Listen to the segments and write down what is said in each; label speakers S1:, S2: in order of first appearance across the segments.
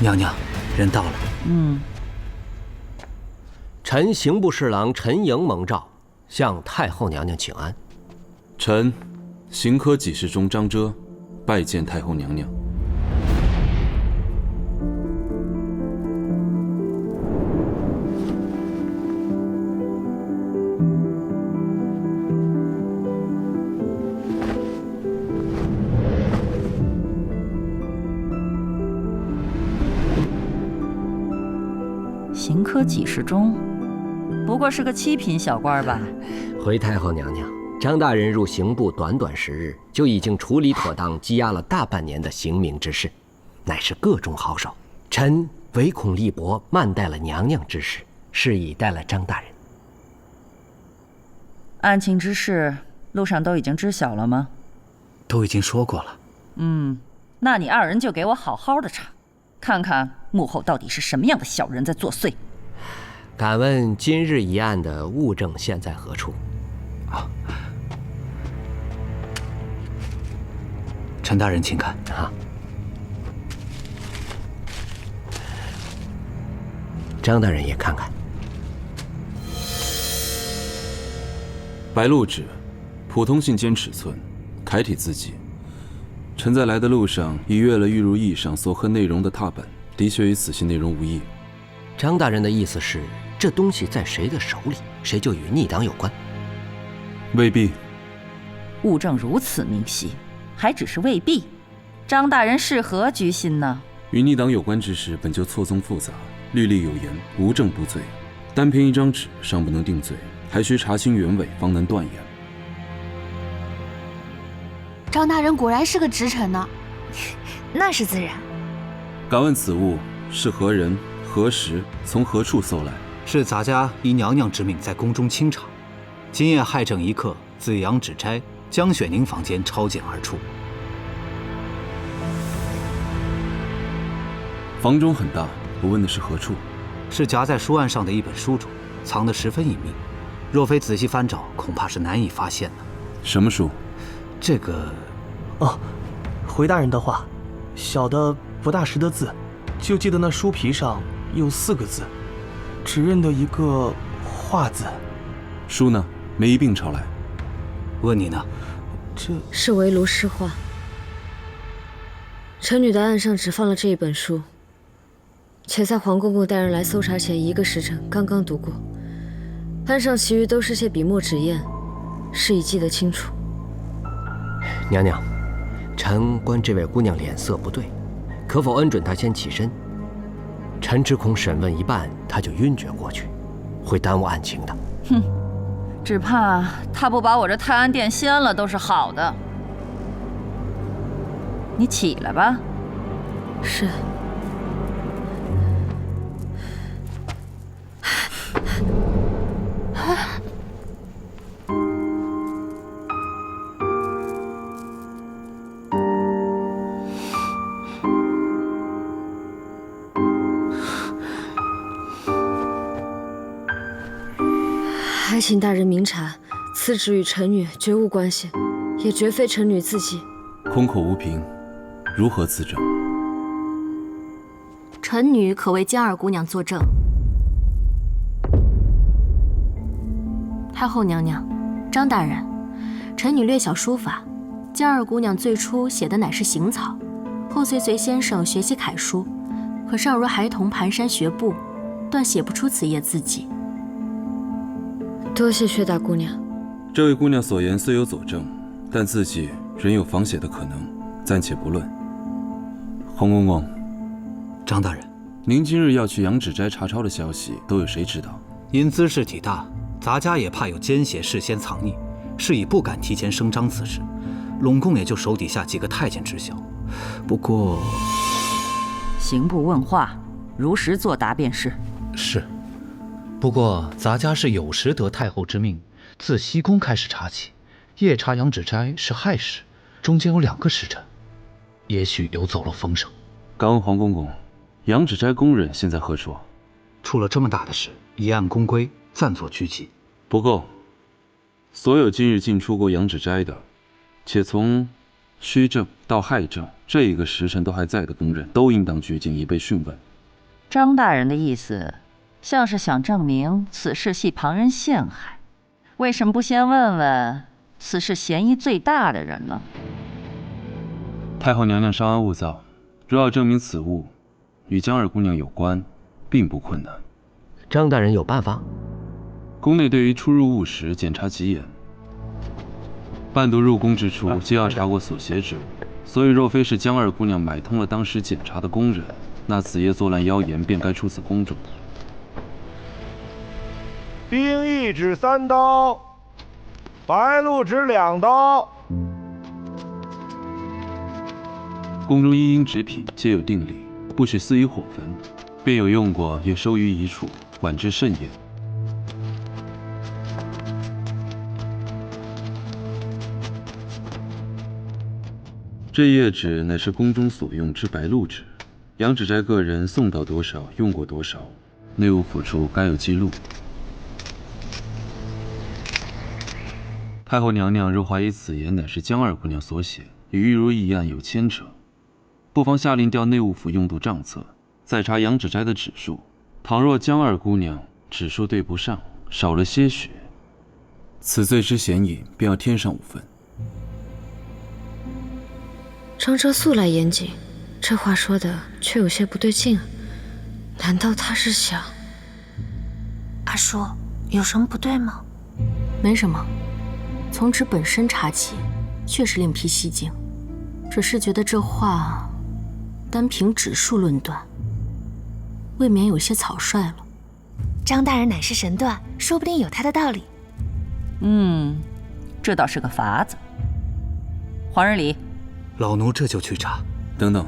S1: 娘娘，人到了。
S2: 臣刑部侍郎陈莹蒙召，向太后娘娘请安。
S3: 臣刑科给事中张遮，拜见太后娘娘。
S4: 刑科给事中，不过是个7品小官吧？
S2: 回太后娘娘，张大人入刑部短短10日，就已经处理妥当积压了大半年的刑名之事，乃是个中好手。臣唯恐力薄，慢待了娘娘之事，是以待了张大人。
S4: 案情之事，路上都已经知晓了吗？
S1: 都已经说过了。
S4: 那你2人就给我好好的查，看看幕后到底是什么样的小人在作祟。
S2: 敢问今日一案的物证现在何处？
S1: 陈大人，请看。
S2: 张大人也看看。
S3: 白鹿纸，普通信笺尺寸，楷体字迹。臣在来的路上已阅了玉如意上所刻内容的拓本，的确与此信内容无异。
S2: 张大人的意思是，这东西在谁的手里，谁就与逆党有关？
S3: 未必。
S4: 物证如此明晰，还只是未必？张大人是何居心呢？
S3: 与逆党有关之事本就错综复杂，律例有言，无证不罪。单凭一张纸尚不能定罪，还需查清原委，方能断言。
S5: 张大人果然是个直臣呢。
S6: 那是自然。
S3: 敢问此物是何人、何时、从何处搜来？
S1: 是咱家依娘娘之命在宫中清查，今夜亥正一刻，自杨芷斋、江雪宁房间抄检而出。
S3: 房中很大，我问的是何处？
S1: 是夹在书案上的一本书中，藏得十分隐秘，若非仔细翻找，恐怕是难以发现的。
S3: 什么书？
S1: 这个……
S7: 回大人的话，小的不大识得字，就记得那书皮上有4个字，只认得一个画字。
S3: 书呢？没一并抄来。
S1: 问你呢？
S7: 这
S8: 是围炉诗画。臣女的案上只放了这一本书，且在黄公公带人来搜查前1个时辰刚刚读过，案上其余都是些笔墨纸砚，是已记得清楚。
S2: 娘娘，臣观这位姑娘脸色不对，可否恩准她先起身？臣只恐审问一半，她就晕厥过去，会耽误案情的。
S4: 只怕她不把我这泰安殿掀了都是好的。你起来吧。
S8: 是。还请大人明察，此旨与臣女绝无关系，也绝非臣女自己。
S3: 空口无凭，如何自证？
S5: 臣女可为江二姑娘作证。太后娘娘，张大人，臣女略晓书法，江二姑娘最初写的乃是行草，后随先生学习楷书，可尚如孩童蹒跚学步，断写不出此页字迹。
S8: 多谢薛大姑娘。
S3: 这位姑娘所言虽有佐证，但字迹仍有仿写的可能，暂且不论。洪公公，
S1: 张大人，
S3: 您今日要去杨芷斋查抄的消息，都有谁知道？
S1: 因兹事体大，咱家也怕有奸邪事先藏匿，是以不敢提前声张此事，拢共也就手底下几个太监知晓。不过，
S4: 刑部问话，如实作答便是。
S9: 是。不过咱家是有时得太后之命，自西宫开始查起，夜查杨芷斋是亥时，中间有2个时辰，也许流走了风声。
S3: 敢问黄公公，杨芷斋宫人现在何处？
S1: 出了这么大的事，一案公归，暂作拘缉。
S3: 不够，所有今日进出过杨芷斋的，且从虚症到害症这一个时辰都还在的工人，都应当拘禁以备讯问。
S4: 张大人的意思，像是想证明此事系旁人陷害，为什么不先问问此事嫌疑最大的人呢？
S3: 太后娘娘稍安勿躁，若要证明此物与江二姑娘有关，并不困难。
S2: 张大人有办法？
S3: 宫内对于出入物时检查极严，伴读入宫之处，皆要查过所携之物。所以，若非是江二姑娘买通了当时检查的工人，那此夜作乱妖言便该出自宫中。
S10: 兵役纸3刀，白鹿纸2刀。
S3: 宫中一应纸品皆有定例，不许肆意火焚，便有用过也收于一处，管之甚严。这页纸乃是宫中所用之白鹿纸，杨芷斋个人送到多少，用过多少，内务府处该有记录。太后娘娘若怀疑此言乃是江二姑娘所写，与玉如意案有牵扯，不妨下令调内务府用度账册，再查杨芷斋的指数。倘若江二姑娘指数对不上，少了些许，此罪之嫌疑便要添上5分。
S8: 张哲素来严谨，这话说的却有些不对劲。难道他是想……
S6: 阿叔，有什么不对吗？
S5: 没什么，从纸本身查起，确实另辟蹊径。只是觉得这话单凭指数论断，未免有些草率了。
S6: 张大人乃是神断，说不定有他的道理。
S4: 这倒是个法子。黄日礼，
S1: 老奴这就去查。
S3: 等等，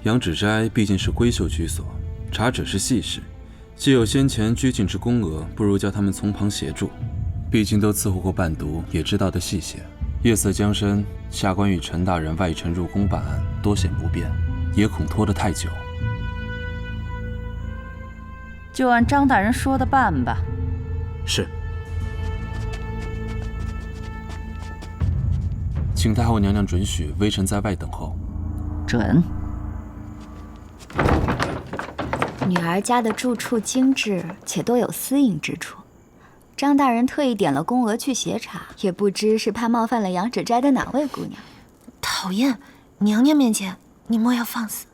S3: 杨芷斋毕竟是闺秀居所，查只是细事，既有先前拘禁之宫娥，不如叫他们从旁协助。毕竟都伺候过伴读，也知道的细些。夜色将深，下官与陈大人外臣入宫办案，多显不便，也恐拖得太久。
S4: 就按张大人说的办吧。
S1: 是。
S3: 请太后娘娘准许微臣在外等候。
S4: 准。
S11: 女儿家的住处精致，且多有私隐之处。张大人特意点了宫娥去协查，也不知是怕冒犯了杨芷斋的哪位姑娘。
S6: 讨厌，娘娘面前你莫要放肆。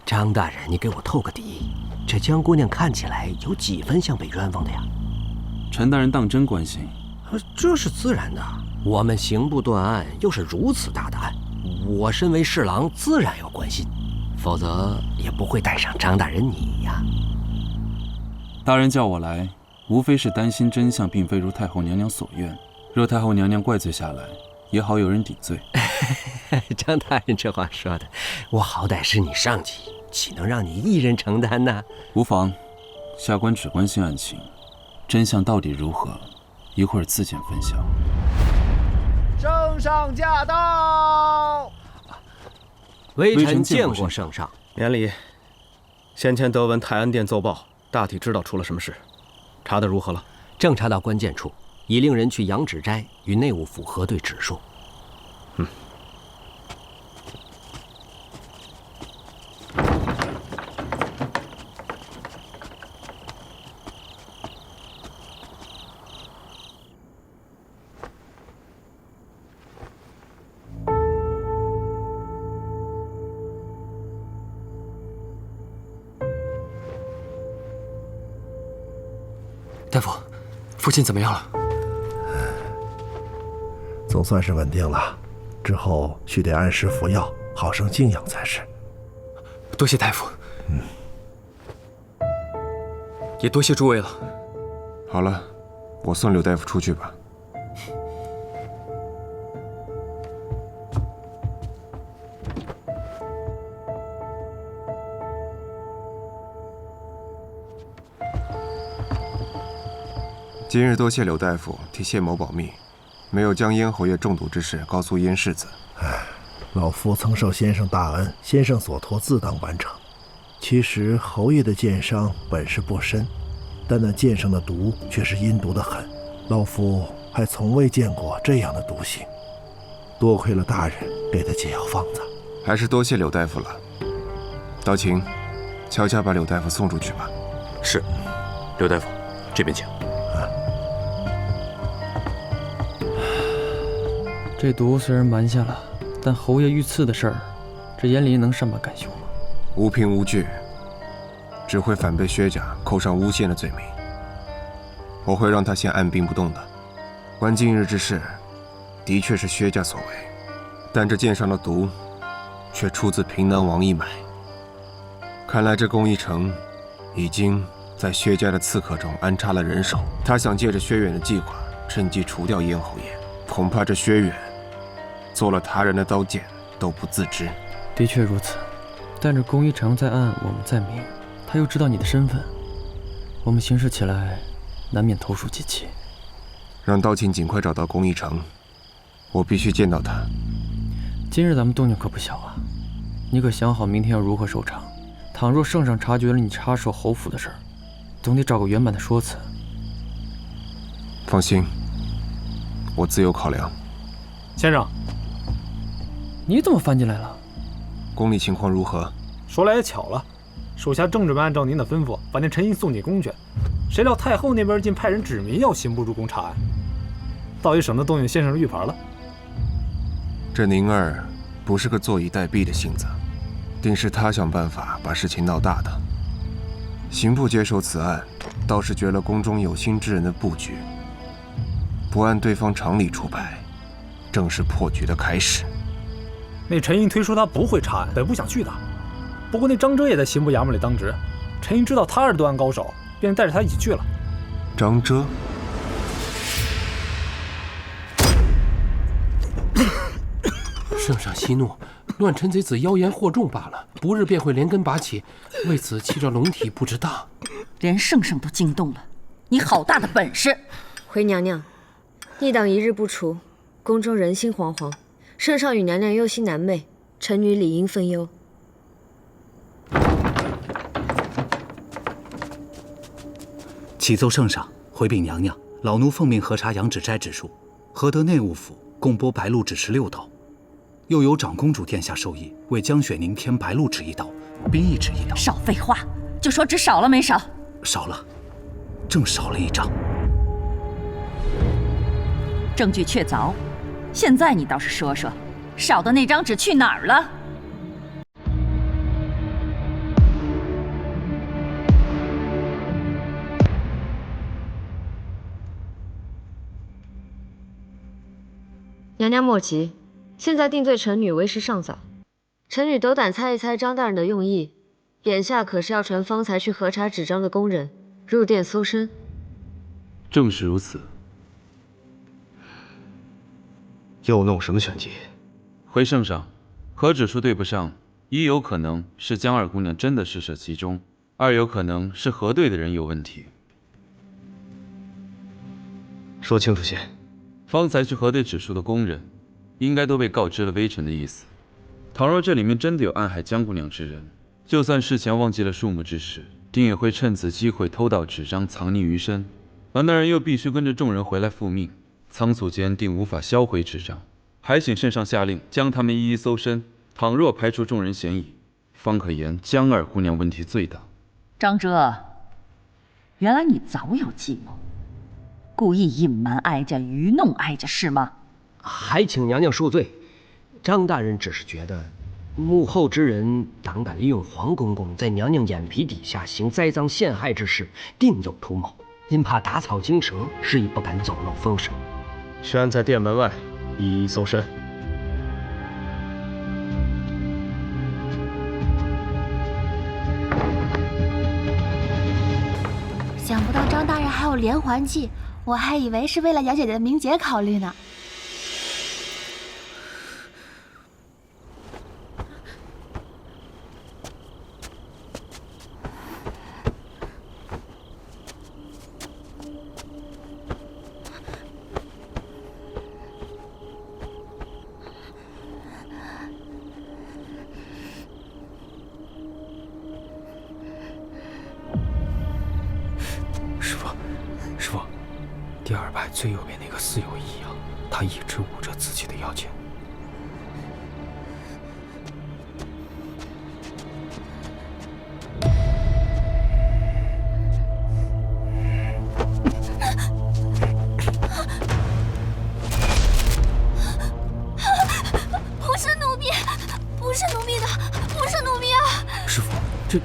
S2: 张大人，你给我透个底，这江姑娘看起来有几分像被冤枉的呀？
S3: 陈大人当真关心？
S2: 这是自然的。我们刑部断案又是如此大的案，我身为侍郎自然要关心，否则也不会带上张大人你呀。
S3: 大人叫我来，无非是担心真相并非如太后娘娘所愿。若太后娘娘怪罪下来，也好有人抵罪。
S2: 张大人这话说的，我好歹是你上级，岂能让你一人承担呢？
S3: 无妨，下官只关心案情，真相到底如何，一会儿自见分晓。
S10: 圣上驾到！
S2: 微臣见过圣上。
S7: 免礼。先前得闻泰安殿奏报，大体知道出了什么事，查得如何了？
S2: 正查到关键处，已令人去杨芷斋与内务府核对指数。
S12: 大夫，父亲怎么样了？
S13: 总算是稳定了，之后须得按时服药，好生静养才是。
S12: 多谢大夫。也多谢诸位了。
S14: 好了，我送柳大夫出去吧。今日多谢柳大夫替谢某保密，没有将咽喉叶中毒之事告诉燕世子。
S13: 老夫曾受先生大恩，先生所托自当完成。其实侯爷的剑伤本是不深，但那剑上的毒却是阴毒的很。老夫还从未见过这样的毒性。多亏了大人给他解药方子，
S14: 还是多谢柳大夫了。道晴，悄悄把柳大夫送出去吧。
S12: 是，柳大夫，这边请。
S15: 这毒虽然瞒下了，但侯爷遇刺的事儿，这严离能善罢甘休吗？
S14: 无凭无据，只会反被薛家扣上诬陷的罪名。我会让他先按兵不动的。关今日之事，的确是薛家所为，但这剑上的毒，却出自平南王一脉。看来这宫一城，已经在薛家的刺客中安插了人手。他想借着薛远的计划，趁机除掉燕侯爷。恐怕这薛远做了他人的刀剑都不自知。
S15: 的确如此，但这宫一城在暗，我们在明，他又知道你的身份，我们行事起来难免投鼠忌器。
S14: 让道清尽快找到宫一城，我必须见到他。
S15: 今日咱们动静可不小啊，你可想好明天要如何收场？倘若圣上察觉了你插手侯府的事儿，总得找个圆满的说辞。
S14: 放心，我自有考量。
S16: 先生，
S15: 你怎么翻进来了？
S14: 宫里情况如何？
S16: 说来也巧了，属下正准备按照您的吩咐，把那陈英送进宫去。谁料太后那边竟派人指明要刑部入宫查案，倒也省得动用先生的玉牌了。
S14: 这宁儿不是个坐以待毙的性子，定是他想办法把事情闹大的。刑部接手此案，倒是绝了宫中有心之人的布局，不按对方常理出牌，正是破局的开始。
S16: 那陈英推说他不会查案，本不想去的。不过那张遮也在刑部衙门里当值，陈英知道他是断案高手，便带着他一起去了。
S14: 张遮，
S17: 圣上息怒，乱臣贼子妖言惑众罢了，不日便会连根拔起，为此弃掉龙体不值当。
S4: 连圣上都惊动了，你好大的本事！
S8: 回娘娘，逆党一日不除，宫中人心惶惶，圣上与娘娘忧心难寐，臣女理应分忧。
S1: 启奏圣上，回禀娘娘，老奴奉命核查杨芷斋之书，何得内务府共拨白鹿指16刀，又有长公主殿下授意，为江雪宁添白鹿指1刀，冰翼指1刀。
S4: 少废话，就说只少了没少？
S1: 少了，正少了1张。
S4: 证据确凿，现在你倒是说说，少的那张纸去哪儿了？
S8: 娘娘莫急，现在定罪臣女为时尚早，臣女斗胆猜一猜张大人的用意。眼下可是要传方才去核查纸张的工人入殿搜身。
S3: 正是如此。
S12: 又弄什么玄机？
S3: 回圣上，和指数对不上，一有可能是江二姑娘真的失涉其中，二有可能是核对的人有问题。
S12: 说清楚些。
S3: 方才去核对指数的工人，应该都被告知了微臣的意思。倘若这里面真的有暗害江姑娘之人，就算事前忘记了数目之事，定也会趁此机会偷盗纸张，藏匿于身。而那人又必须跟着众人回来复命，仓促间定无法销毁纸张，还请圣上下令将他们一一搜身。倘若排除众人嫌疑，方可言江二姑娘问题最大。
S4: 张遮，原来你早有计谋，故意隐瞒哀家，愚弄哀家是吗？
S2: 还请娘娘恕罪。张大人只是觉得幕后之人胆敢利用黄公公在娘娘眼皮底下行栽赃陷害之事，定有图谋，因怕打草惊蛇，是以不敢走漏风声。
S12: 宣安在殿门外一一搜身。
S6: 想不到张大人还有连环计，我还以为是为了姚姐姐的名节考虑呢。
S17: 第二排最右边那个似有异样，他一直捂着自己的腰间。
S6: 不是奴婢，不是奴婢的，不是奴婢啊！
S17: 师傅，这……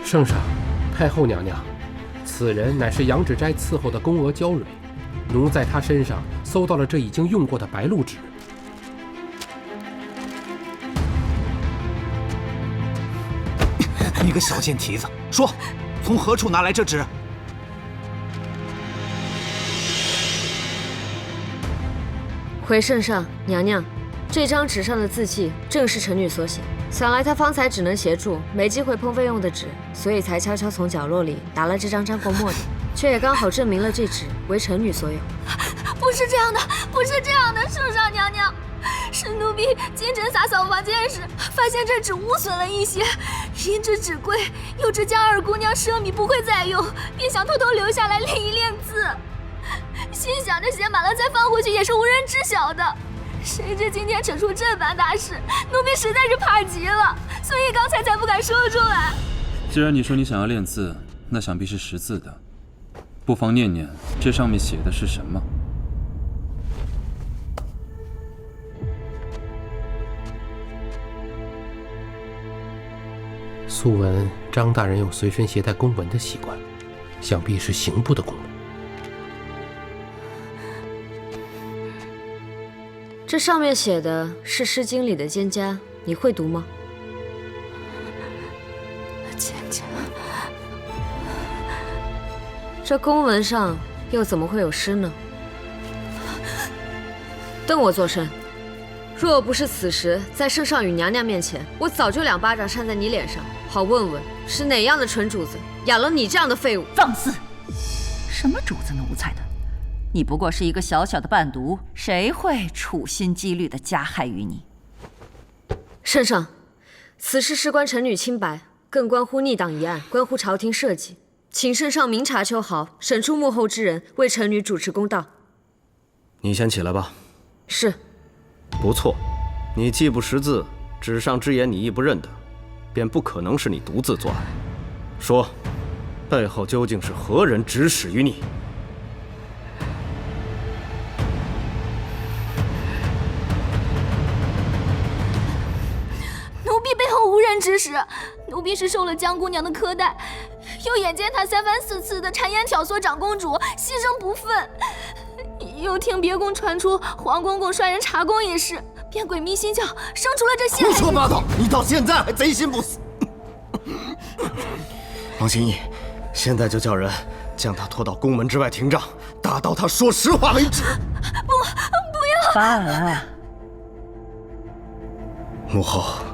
S17: 圣上，太后娘娘，此人乃是杨芷斋伺候的宫娥焦蕊，奴在她身上搜到了这已经用过的白鹿纸。
S1: 你个小贱蹄子，说，从何处拿来这纸？
S8: 回圣上，娘娘，这张纸上的字迹正是臣女所写。想来他方才只能协助，没机会碰费用的纸，所以才悄悄从角落里拿了这张沾过墨的，却也刚好证明了这纸为臣女所有。
S6: 不是这样的，不是这样的，圣上娘娘，是奴婢今晨洒扫房间时，发现这纸污损了一些，因知纸贵，又知江二姑娘奢靡不会再用，便想偷偷留下来练一练字，心想着写满了再放回去也是无人知晓的。谁知今天扯出这般大事，奴婢实在是怕极了，所以刚才不敢说出来。
S3: 既然你说你想要练字，那想必是识字的，不妨念念这上面写的是什么。
S17: 素闻张大人有随身携带公文的习惯，想必是刑部的公文。
S8: 这上面写的是《诗经》里的蒹葭，你会读吗？
S6: 蒹葭。
S8: 这公文上又怎么会有诗呢？瞪我作甚！若不是此时在圣上与娘娘面前，我早就2巴掌扇在你脸上，好问问是哪样的蠢主子养了你这样的废物！
S4: 放肆！什么主子奴才的？你不过是一个小小的伴读，谁会处心积虑地加害于你？
S8: 圣上，此事事关臣女清白，更关乎逆党一案，关乎朝廷社稷，请圣上明察秋毫，审出幕后之人，为臣女主持公道。
S2: 你先起来吧。
S8: 是。
S2: 不错，你既不识字，纸上之言你亦不认得，便不可能是你独自作案。说，背后究竟是何人指使于你？
S6: 奴婢背后无人指使，奴婢是受了江姑娘的苛待，又眼见她3番4次的谗言挑唆长公主，牺牲不忿，又听别宫传出黄公公率人查宫一事，便鬼迷心窍，生出了这陷害。
S13: 胡说八道！你到现在还贼心不死。王心义，现在就叫人将他拖到宫门之外停杖，打到他说实话为止。
S6: 不要！
S4: 罢了。
S13: 母后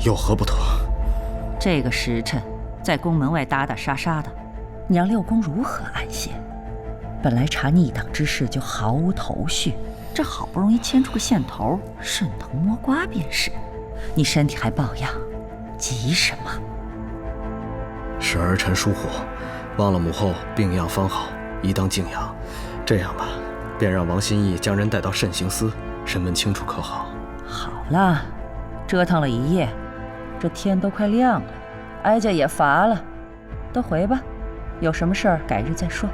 S13: 有何不妥？
S4: 这个时辰在宫门外打打杀杀的，你让六宫如何安歇？本来查逆党之事就毫无头绪，这好不容易牵出个线头，顺藤摸瓜便是。你身体还抱恙，急什么？
S2: 是儿臣疏忽，忘了母后病恙方好，宜当静养。这样吧，便让王心义将人带到慎刑司，审问清楚，可好？
S4: 好了，折腾了一夜，这天都快亮了，哀家也乏了，都回吧，有什么事儿改日再说。